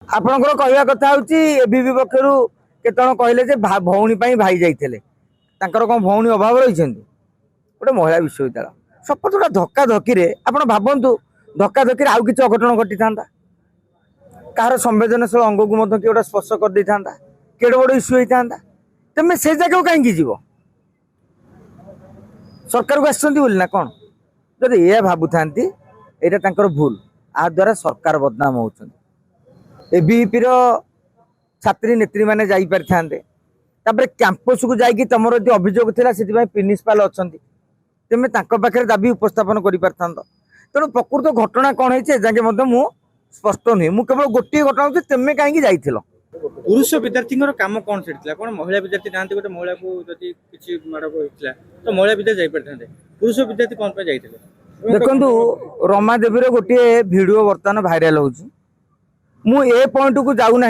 आपणकर कहवा कथा एबीपी पक्षर केत कहले भौणी भाई जाते कौन भौणी अभाव रही गोटे महिला विश्वविद्यालय शपथ गोटे धक्का धक्की आप भावतु धक्का धक्की आउ कि अघटन घटी था कहार संवेदनशील अंग को किए गोटे स्पर्श कर दे था केड़े बड़ इश्यू होता तेमें से जगह कहीं जीव सरकार को आसना कौन जब यह भावु था यहाँ भूल आ द्वारा सरकार बदनाम होती एबीपी छात्री नेत्री मैंने जापारि था कैंपस को जाकि तुम जो अभियोग था से प्रिंसिपाल अच्छा तेमे पाखे दाबी उपस्थापन कर तेणु प्रकृत घटना कौन है स्पष्ट नुहे मुझे केवल गोटे घटना तेमे कहीं जाइल पुरुष विद्यार्थी काम कौन से कौन महिला विद्यार्थी ना गोटे महिला को जदि किसी माड़ होता तो महिला विद्यार्थी जापारि पुरुष विद्यार्थी कौन पे जाइए देखो रमादेवी गोटे भिडियो बर्तमान भाइराल हो मु ए पॉइंट को जाऊना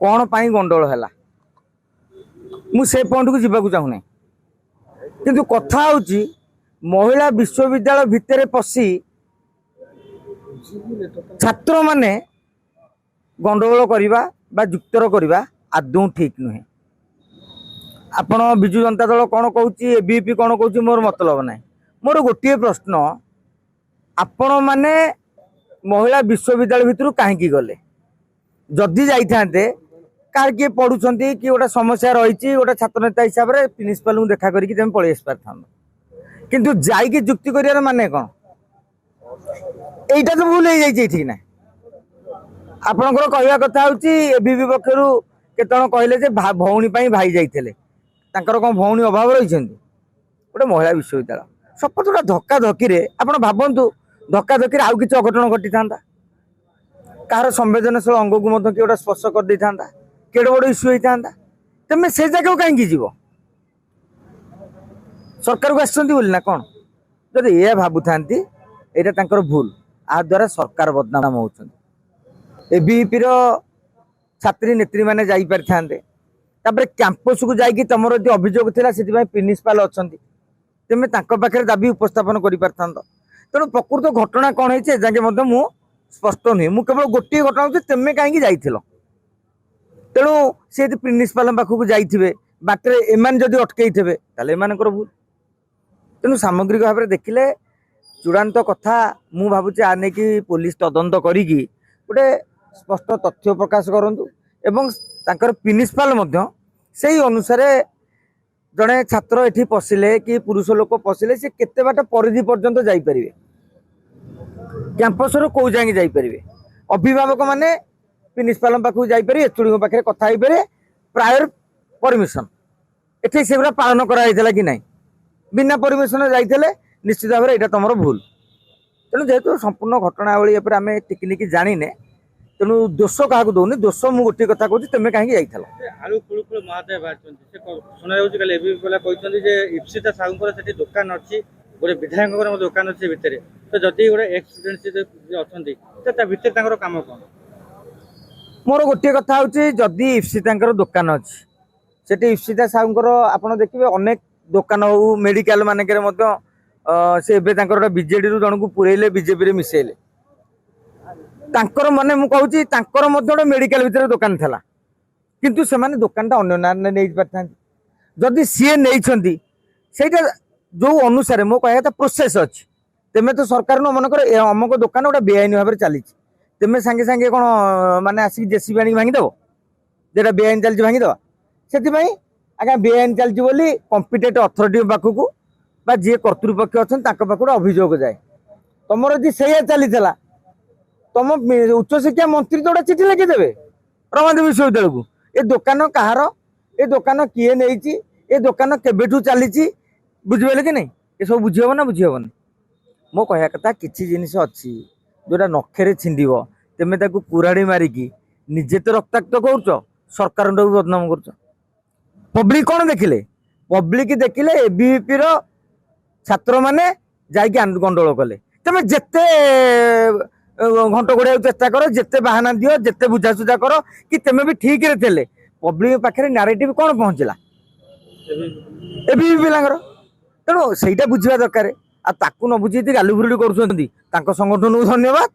कौन पाई गंडोल है मु से पॉइंट को जीवा चाहूना किंतु कथा हूँ महिला विश्वविद्यालय भितर पशि छात्र माने गंडगोल करवा जुक्तर करवा आदौ ठीक नुहे आपण विजु जनता दल कौन कहूँ एबीपी कौन कहूँ मोर मतलब ना मोर गोटे प्रश्न आपण माने महिला विश्वविद्यालय भितर कहीं गले जदि जाते कार किए पढ़ुं कि गोटे समस्या रही गोटे छात्र नेता हिसाब से प्रिंसिपाल को देखा करके तुम पलि आस पार किंतु जाइए जुक्ति कर माने कौन यहीटा तो भूल हो जाए ना आपणकर कहवा कथा एबीपी पक्षर केत कहले भौणी भाई जाते कौन भौणी अभाव रही गोटे महिला विश्वविद्यालय शपथ गोटे धक्का धक्की आप भावतु धक्का धक्की आउ कि अघटन घटी था कहार संवेदनशील अंग को किए गोटे स्पर्श कर दे था केड़े बड़ इश्यू होता तेमें से जगह कहीं जीव सरकार को आसना कौन जब यह भावु था यहाँ भूल आ द्वारा सरकार बदनाम होती एबीपी छात्री नेत्री मैंने जापारि था कैंपस को जाकि तुम जो अभियोग था से प्रिंसिपाल अच्छा तेमे पाखे दाबी उपस्थापन कर तेणु प्रकृत घटना कौन है जाके स्पष्ट नुहे मुझे केवल गोटे घटना तेमे कहीं जाइल तेणु सी प्रिंसिपाल पाखक जाइए बाटर एम जदि अटकई थे एम भूल तेणु सामग्रिक भाव में देखिले चूड़ांत कथा मु भावुचे आने की पुलिस तदंत करी गोटे स्पष्ट तथ्य प्रकाश करूँ एवं प्रिंसिपाल से अनुसार जड़े छात्र एठी पशिले कि पुरुष लोक पशिले से केते बाट परिधि पर्यंत जाइपारे कैंपस कौ जाए जाइपारे अभिभावक माने प्रिंसिपाल पाखक जाइपारे एचओडी पाखे कथा होइपारे प्रायर परमिशन एठी से पालन करा कि नहीं बिना परमिशन जाइए निश्चित भाव में यहाँ तुम भूल तेणु जेहेतु संपूर्ण घटनावली आम टिकनिक जाने तेणु दोष क्या दौनी दोष मुझे गोटे कथा कहूँ तेमें कहीं जाइल आलू खुलखुल महादेव बाहर इप्सिता साहू दुकान अच्छी गोटे विधायक दुकान अच्छे भितर तो जदि गोटे एक्सीडेंट अच्छा भितर कम कौन मोर गोटे कथा हूँ जदि इप्सिता दुकान अच्छी से इप्सिता साहूर आप देखिए अनेक दुकान हो मेडिकल मानक से बीजेडी रु जन को पुरेले बीजेपी रे मिसेले माने मु कहूँ गोटे मेडिकल भितर दुकान था किंतु से माने दुकानटा अन्य नाम नहीं पारि जदि सी नहीं सेटा जो अनुसार मो कह प्रोसेस अच्छी तेमे तो सरकार न मन कर अमुक दुकान गोटे बेआईन भाव में चली तेमे सांगे सांगे कौन माने आसिक जेसीबी आनी भांगीदेव जेटा बेआईन चलती भांगीदेव से आज्ञा बेआईन चलती कॉम्पिटेंट अथॉरिटी पाखक जी कर्तृपक्ष अच्छा पाखक अभियोग जाए तुम यदि से चली तुम उच्च शिक्षा मंत्री तो गोटे चिठी लिखिदेवे रमादेवी विश्वविद्यालय को ये दुकान कहार ये दुकान किए नहीं ये दुकान केबेठू चली बुझे कि नहीं ये सब बुझीहब ना बुझीहबन मो कह कथा किसी जिनिस अच्छी जोटा नखे छिंडव तेमे ताकू कुराड़ी मारिकी निजे तो रक्ताक्त कर सरकार भी बदनाम कर पब्लिक कौन देखिले पब्लिक देखिले एबीपी छात्र मैंने जाकि गंडोल कले तेमे जेते घंट गोड़ा चेष्टा कर जिते बाहाना दियो जिते बुझासुझा कर कि तेमे भी ठीक रे थे पब्लिक पाखे नारेटिव कौन पहुँचला एबीपी पिलांगर तेणु सहीटा बुझा दरकार आ ताकू न बुझी गालुफुरुडी कर संगठन को धन्यवाद।